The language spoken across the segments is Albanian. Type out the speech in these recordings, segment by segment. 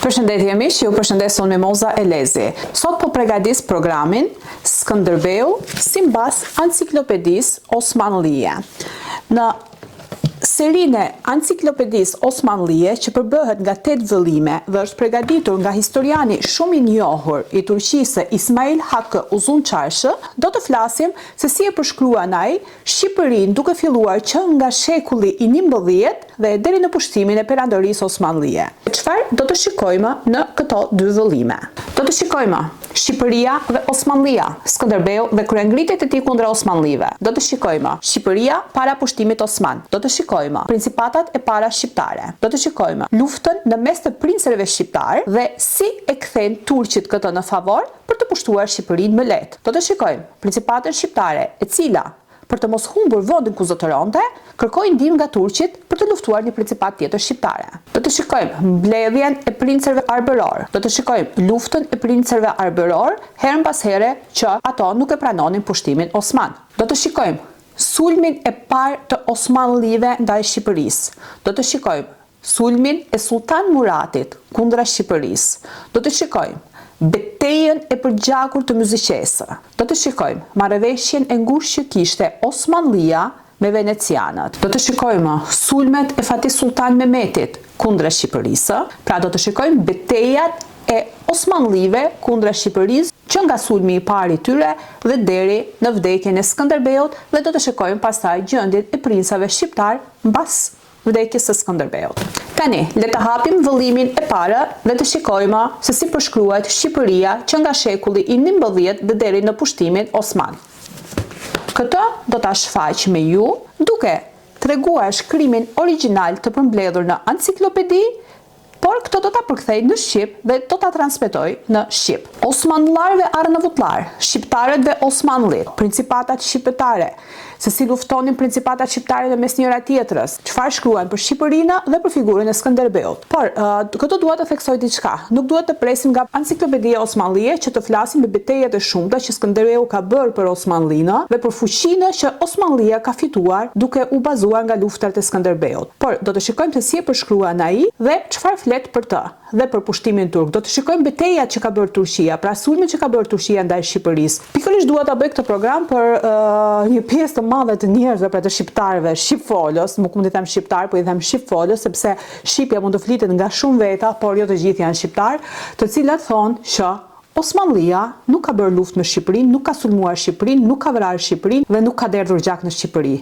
Përshëndetje miq, ju përshëndes unë Mimoza Elezi. Sot po përgatis programin Skënderbeu sipas Enciklopedisë Osmanlije. Në serinë e Enciklopedisë Osmanlije që përbëhet nga 8 vëllime dhe është përgatitur nga historiani shumë i njohur i Turqisë Ismail Hakkë Uzunçarshi, do të flasim se si e përshkruan ai Shqipërinë duke filluar që nga shekulli i 11 dhe deri në pushtimin e perandorisë osmanlije. Çfarë do të shikojmë në këto dy vëllime? Do të shikojmë Shqipëria dhe Osmanlia, Skënderbeu dhe kryengritjet e tij kundër osmanlive. Do të shikojmë Shqipëria para pushtimit osman. Do të shikojmë principatat e para shqiptare. Do të shikojmë luftën në mes të princerëve shqiptar dhe si e kthejnë turqit këtë në favor për të pushtuar Shqipërinë më lehtë. Do të shikojmë principatën shqiptare, e cila për të mos humbur vendin ku zotëronte, kërkoi ndihmë nga turqit për të luftuar një principat tjetër shqiptare. Do të shikojmë mbledhjen e princerëve arbëror. Do të shikojmë luftën e princerëve arbëror her pas here që ato nuk e pranonin pushtimin osman. Do të shikojmë sulmin e parë të osmanlive ndaj Shqipërisë. Do të shikojmë sulmin e Sultan Muratit kundra Shqipërisë. Do të shikojmë betejën e përgjakur të Myziqesë. Do të shikojmë marrëveshjen e ngushtë që kishte Osmanlia me venecianët. Do të shikojmë sulmet e Fatih Sultan Mehmetit kundra Shqipërisë. Pra do të shikojmë betejat e osmanlive kundra Shqipërisë që nga sulmi i parë i tyre dhe deri në vdekjen e Skënderbeut, dhe do të shikojmë pastaj gjendjen e princave shqiptar mbas vdekjes së Skënderbeut. Tani, le të hapim vëllimin e parë dhe të shikojmë se si përshkruhet Shqipëria që nga shekulli i 11 dhe deri në pushtimin osman. Këtë do ta shfaq me ju duke treguar shkrimin origjinal të përmbledhur në enciklopedi, por këto do ta përkthej në shqip dhe do ta transmetoj në shqip. Osmanllar dhe arnavutlar, shqiptarët dhe osmanllit, principatat shqiptare, se si luftonin principatat shqiptare në mes njëra tjetrës, çfarë shkruan për Shqipërinë dhe për figurën e Skënderbeut. Por këto dua të theksoj diçka. Nuk duhet të presim nga enciklopedia osmanlije që të flasim me betejat e shumta që Skënderbeu ka bërë për Osmanlinë dhe për fuqinë që Osmanlia ka fituar duke u bazuar nga luftat e Skënderbeut. Por do të shikojmë se si e përshkruan ai dhe çfarë flet për të dhe për pushtimin turk. Do të shikojmë betejat që ka bërë Turqia, pra sulmin që ka bërë Turqia ndaj Shqipërisë. Pikërisht dua ta bëj këtë program për një pjesë të madhe të njerëzve, pra të shqiptarëve, shqipfolës, nuk mund të them shqiptar, po i them shqipfolës, sepse shqipja mund të flitet nga shumë veta, por jo të gjithë janë shqiptar, të cilat thonë që Osmanlia nuk ka bërë luftë me Shqipërinë, nuk ka sulmuar Shqipërinë, nuk ka vrarë Shqipërinë dhe nuk ka derdhur gjak në Shqipëri.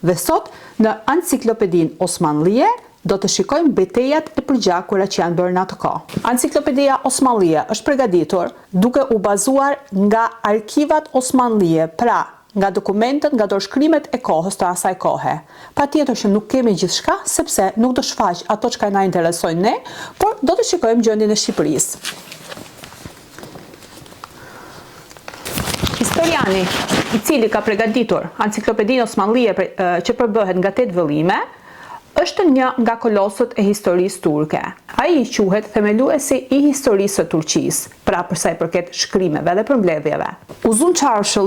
Dhe sot në enciklopedinë osmanlije do të shikojmë betejat e përgjakura që janë bërë në atë kohë. Enciklopedia Osmanlije është përgatitur duke u bazuar nga arkivat osmanlije, pra nga dokumentet, nga dorëshkrimet e kohës të asaj kohe. Patjetër që nuk kemi gjithçka, sepse nuk do shfaq ato që na interesojnë ne, por do të shikojmë gjendjen e Shqipërisë. Historiani i cili ka përgatitur Enciklopedinë Osmanlije që përbëhet nga 8 vëllime, është një nga kolosët e historisë turke. Ai quhet themeluesi i historisë së Turqisë, pra për sa i përket shkrimeve dhe përmbledhjeve. Uzunçarshi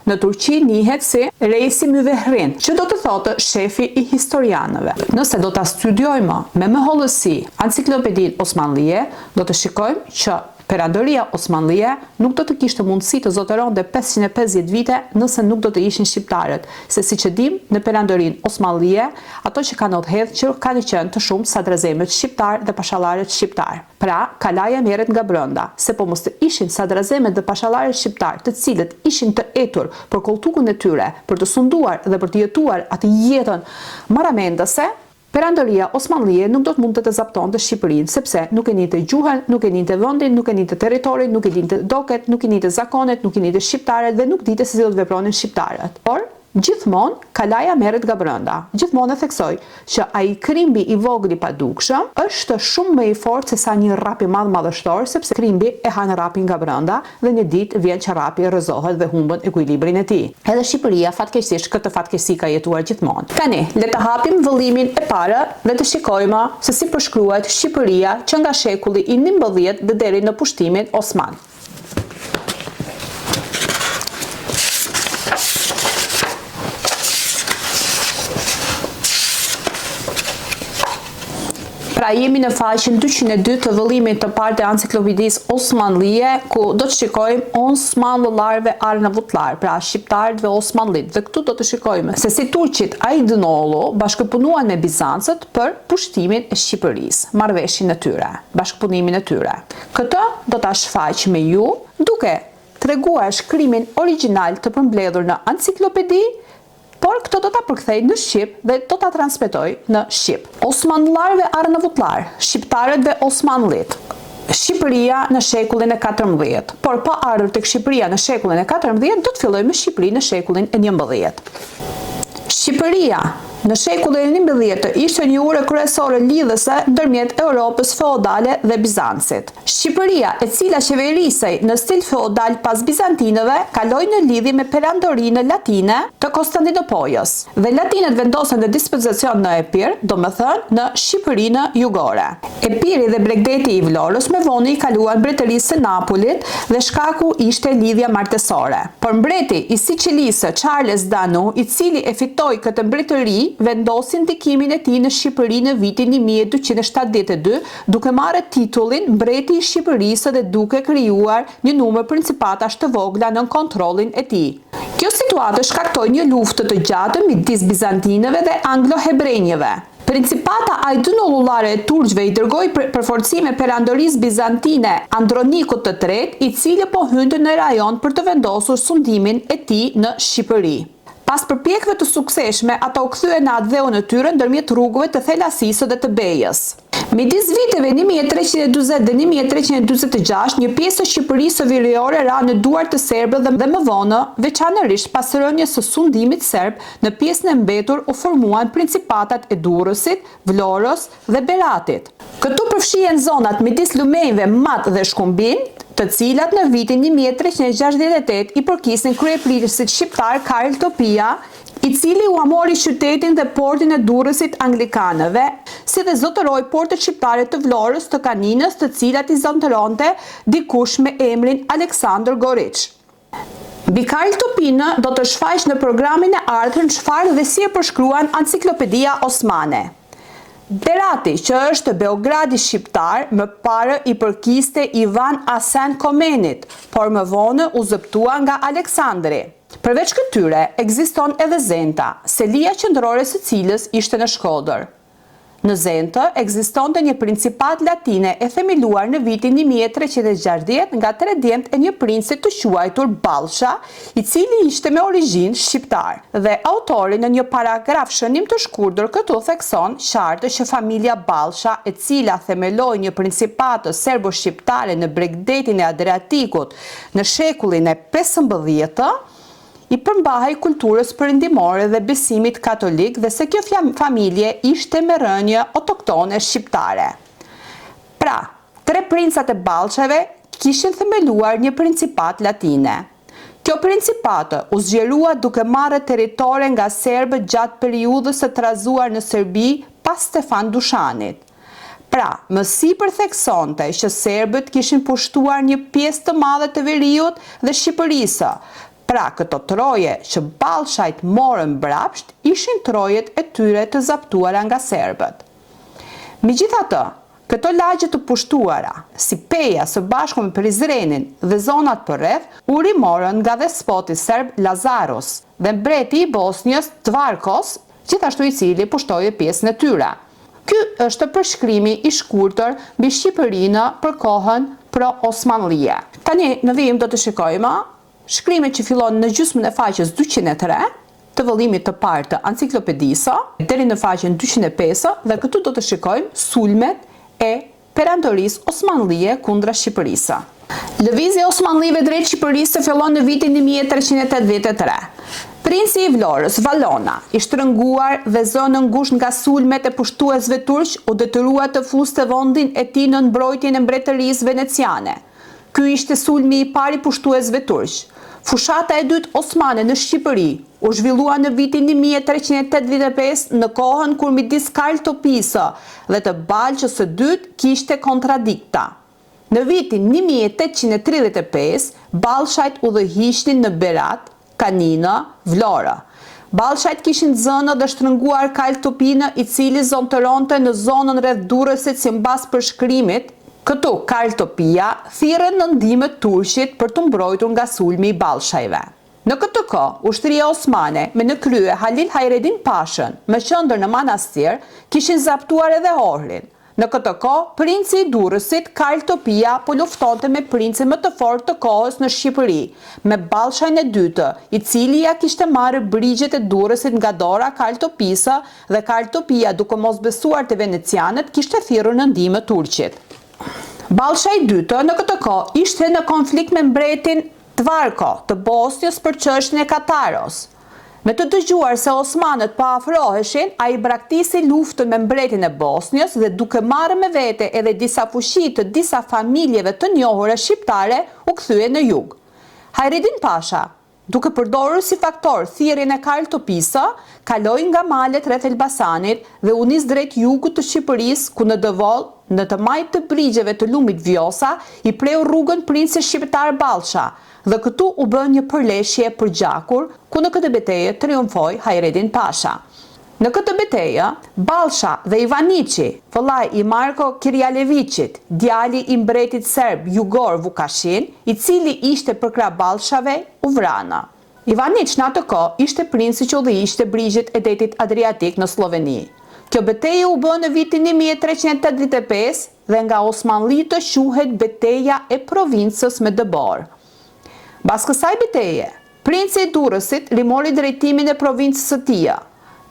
në Turqi njihet si Reisi Myvehrin, që do të thotë shefi i historianëve. Nëse do ta studiojmë me hollësi Enciklopedinë Osmanlije, do të shikojmë që perandoria osmanlije nuk do të kishte mundësi të zotëronte 550 vite nëse nuk do të ishin shqiptarët, se siç e dim në perandorinë osmanlije, ato që kanë udhëhedhur që kanë qenë të shumë sadrazemët shqiptar dhe pashallarët shqiptar. Pra, kalaja merret nga brenda, se po mos të ishin sadrazemët dhe pashallarët shqiptar, të cilët ishin të etur për kolltukun e tyre, për të sunduar dhe për të jetuar atë jetën maramendëse, perandoria osmanlije nuk do të mund të zaptonte Shqipërinë, sepse nuk e njihte gjuhën, nuk e njihte vendin, nuk e njihte territorin, nuk e njihte doket, nuk e njihte zakonet, nuk e njihte shqiptarët dhe nuk dinte se si do të vepronin shqiptarët. Por gjithmonë kalaja merret nga brenda. Gjithmonë e theksoj që ai krimbi i vogël i padukshëm është shumë më i fortë se sa një rrap i madh madhështor, sepse krimbi e han rapin nga brenda dhe një ditë vjen që rapi rrëzohet dhe humbon ekuilibrin e tij. Edhe Shqipëria fatkeqësisht këtë fatkeqësi ka jetuar gjithmonë. Tani, le të hapim vëllimin e parë dhe të shikojmë se si përshkruhet Shqipëria që nga shekulli i 11 dhe deri në pushtimin osman. Pra jemi në faqen 202 të vëllimit të parë të Enciklopedisë Osmanlije, ku do të shikojmë Osmanlılarve Arnavutlar, pra shqiptarët dhe Osmanlit. Dhe këtu do të shikojmë se si turqit Aydınolu bashkëpunuan me Bizancët për pushtimin e Shqipërisë, marrëveshjen e tyre, bashkëpunimin e tyre. Këtë do ta shfaq me ju duke treguar shkrimin origjinal të përmbledhur në enciklopedi, por këto do ta përkthej në shqip dhe do ta transmetoj në shqip. Osmanlılar ve Arnavutlar, shqiptarët dhe Osmanlit. Shqipëria në shekullin e 14, por pa ardhur tek Shqipëria në shekullin e 14, do të fillojmë me Shqipërinë në shekullin e 11. Shqipëria në shekullin e 11 ishte një ure kryesore lidhëse ndërmjet Europës feodale dhe Bizancit. Shqipëria, e cila qeverisej në stil feodal pas bizantinëve, kaloi në lidhje me perandorinë latine të Konstantinopojës, dhe latinët vendosen në dispozicion në Epir, domethënë në Shqipërinë jugore. Epiri dhe Bregdeti i Vlorës me vonë i kaluan mbretërisë së Napolit dhe shkaku ishte lidhja martësore. Por mbreti i Sicilisë, Charles Danu, i cili e fitoi këtë mbretëri, vendosin ndikimin e tij në Shqipëri në vitin 1272, duke marrë titullin mbreti i Shqipërisë dhe duke krijuar një numër principatash të vogla nën kontrollin e tij. Kjo situatë shkaktoi një luftë të gjatë midis bizantinëve dhe anglo-hebrenjve. Principata Aydınolullare e turqëve i dërgoi përforcime perandorisë bizantine Andronikut III, i cili po hynte në rajon për të vendosur sundimin e tij në Shqipëri. Pas përpjekjeve të sukseshme, ata u kthyen në atë dheun e tyre ndërmjet rrugëve të Thelasisë dhe të Bejës. Midis viteve 1340 dhe 1346, një pjesë e Shqipërisë së Veriore ra në duart të serbëve dhe më vonë, veçanërisht pas rënies së sundimit serb, në pjesën e mbetur u formuan principatat e Durrësit, Vlorës dhe Beratit. Këtu përfshihen zonat midis lumejve Mat dhe Shkumbin, të cilat në vitin 1368 i përkisin kryeprisit shqiptar Karl Topia, i cili u amori qytetin dhe portin e Durrësit anglikanëve, si dhe zotëroi portet shqiptare të Vlorës, të Kaninës, të cilat i zotëronte dikush me emrin Aleksandër Goriç. Mbi Karl Topinë do të shfaq në programin e ardhshëm çfarë dhe si e përshkruan Enciklopedia Osmane. Berati, që është Beogradi shqiptar, më parë i përkiste Ivan Asen Komenit, por më vonë u zëptua nga Aleksandri. Përveç këtyre, ekziston edhe Zenta, selia qendrore së cilës ishte në Shkodër. Në Zentë ekzistonte një principat latine e themeluar në vitin 1360 nga 3 djemt e një princi të quajtur Ballsha, i cili ishte me origjinë shqiptar. Dhe autori në një paragraf shënim të shkurtër këtu thekson qartë që familja Ballsha, e cila themeloi një principatë serbo-shqiptare në Bregdetin e Adriatikut në shekullin e 15, i përmbahej kulturës perëndimore dhe besimit katolik, dhe se kjo familje ishte me rënje autoktone shqiptare. Pra, 3 princat e Ballshave kishin themeluar një principat latine. Kjo principatë u zgjerua duke marrë territore nga serbët gjatë periudhës së trazuar në Serbi pas Stefan Dushanit. Pra, më sipër theksonte që serbët kishin pushtuar një pjesë të madhe të Veriut dhe Shqipërisë. Pra, këto troje që Ballshajt morën mbrapsht ishin trojet e tyre të zaptuara nga serbët. Megjithatë, këto lagje të pushtuara, si Peja së bashku me Prizrenin dhe zonat përreth, u rimorën nga despoti serb Lazarus dhe mbreti i Bosnjës Tvarkos, gjithashtu i cili pushtoi pjesën e tyre. Ky është përshkrimi i shkurtër mbi Shqipërinë për kohën pro-osmanlije. Tani në vijim do të shikojmë shkrimet që fillon në gjysmën e faqes 203 të vëllimit të parë të enciklopedisë deri në faqen 205, dhe këtu do të shikojmë sulmet e perandorisë osmanlije kundra Shqipërisë. Lëvizja e osmanlive drejt Shqipërisë fillon në vitin 1383. Princi i Vlorës, Valona, i shtrënguar dhe zënë ngushtë nga sulmet e pushtuesve turq, u detyrua të fuste vendin e tij në mbrojtjen e mbretërisë veneciane. Ky ishte sulmi i parë i pushtuesve turq. Fushata e dytë osmane në Shqipëri u zhvillua në vitin 1385 në kohën kur midis Karl Topisë dhe të Ballshës së dytë kishte kontradikta. Në vitin 1835 Ballshajt udhëhiqnin në Berat, Kaninë, Vlorë. Ballshajt kishin zënë dhe shtrënguar Kal Topinë, i cili zonëronte në zonën rreth Durrësit sipas përshkrimit. Këtu Kal Topia thirrën në ndihmë të turqit për të mbrojtur nga sulmi i ballshajve. Në këtë kohë, ushtria osmane me në krye Halil Hayreddin Pashën, me qendër në manastir, kishin zaptuar edhe Ohrin. Në këtë kohë, princi i Durrësit, Kal Topia, po luftonte me princin më të fortë të kohës në Shqipëri, me ballshajin e dytë, i cili ja kishte marrë brigjet e Durrësit nga dora Kal Topisë, dhe Kal Topia, duke mos besuar te venecianët, kishte thirrur në ndihmë turqit. Ballshaji i dytë në këtë kohë ishte në konflikt me mbretin Tvarko të Bosnjës për çështjen e Kataros. Me të dëgjuar se osmanët po afroheshin, ai braktisi luftën me mbretin e Bosnjës dhe duke marrë me vete edhe disa fuqi të disa familjeve të njohura shqiptare, u kthye në jug. Hayreddin Pasha, duke përdorur si faktor thirrjen e Kal Topisë, kaloi nga malet rreth Elbasanit dhe u nis drejt jugut të Shqipërisë, ku në Dëvoll, në të majt të brigjeve të lumit Vjosa, i preu rrugën princi shqiptar Ballsha, dhe këtu u bën një përleshje për gjakur, ku në këtë betejë triumfoi Hayreddin Pasha. Në këtë betejë, Ballsha dhe Ivaniçi, vëllai i Marko Kirjaleviçit, djali i mbretit serb Jugor Vukashin, i cili ishte përkrah ballshave, u vranë. Ivaniç në atë kohë ishte princi që udhëhiqte brigjet e detit Adriatik në Sloveni. Kjo betejë u bë në vitin 1385 dhe nga osmanlitë quhet Betejë e provincës me Dëbor. Pas kësaj beteje, princi i Durrësit rimori drejtimin e provincës së tij.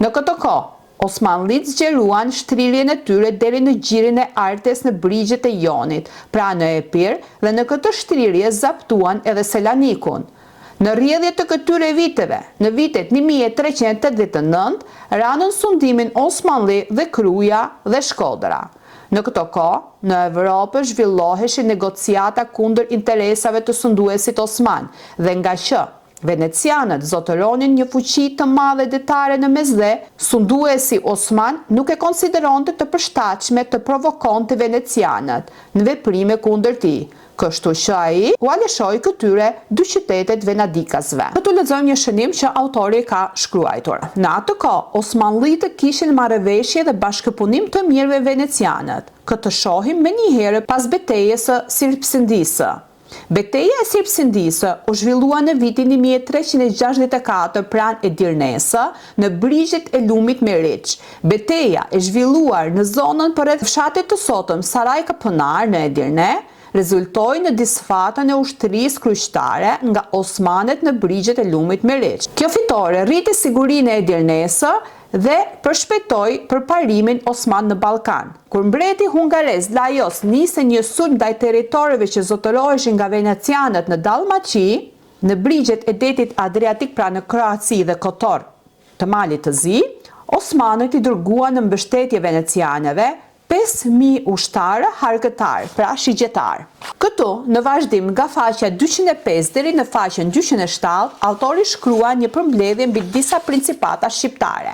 Në këtë kohë, osmanlitë zgjeruan shtrirjen e tyre deri në gjirin e Artes në brigjet e Jonit, pra në Epir, dhe në këtë shtrirje zaptuan edhe Selanikun. Në rrjedhje të këtyre viteve, në vitet 1389, ranën sundimin osmanli dhe Kruja dhe Shkodra. Në këto kohë, në Evropë zhvilloheshin negociata kundër interesave të sunduesit osman, dhe nga që venecianët zotëronin një fuqi të madhe detare në mesdhe, sunduesi osman nuk e konsideronte të përshtatshme të provokonte venecianët në veprime kundër tij. Kështu që ai u aleshoi këtyre dy qytetet venadikasve. Këtu lexojmë një shënim që autori ka shkruar. Në atë kohë, osmanlitë kishin marrëveshje dhe bashkëpunim të mirë me venecianët. Këtë shohim menjëherë pas betejës së Sirpsindisë. Beteja e Sirpsindisë u zhvillua në vitin 1364 pranë Edirnesë, në brigjet e lumit Meriç. Beteja e zhvilluar në zonën përreth fshatit të sotëm Sarajkapënar në Edirne rezultoi në disfatën e ushtrisë kryqëtare nga osmanët në brigjet e lumit Meriç. Kjo fitore rriti sigurinë e Edirnesë dhe përshpejtoi përparimin osman në Ballkan. Kur mbreti hungarez Lajos nisi një sulm ndaj territoreve që zotëroheshin nga venecianët në Dallmaqi, në brigjet e detit Adriatik pra në Kroaci dhe Kotor të Malit të Zi, osmanët i dërguan në mbështetje venecianëve 5.000 ushtarë harkëtar, pra shigjetar. Këtu, në vazhdim nga faqja 205 deri në faqen 207, autori shkrua një përmbledhje mbi disa principata shqiptare.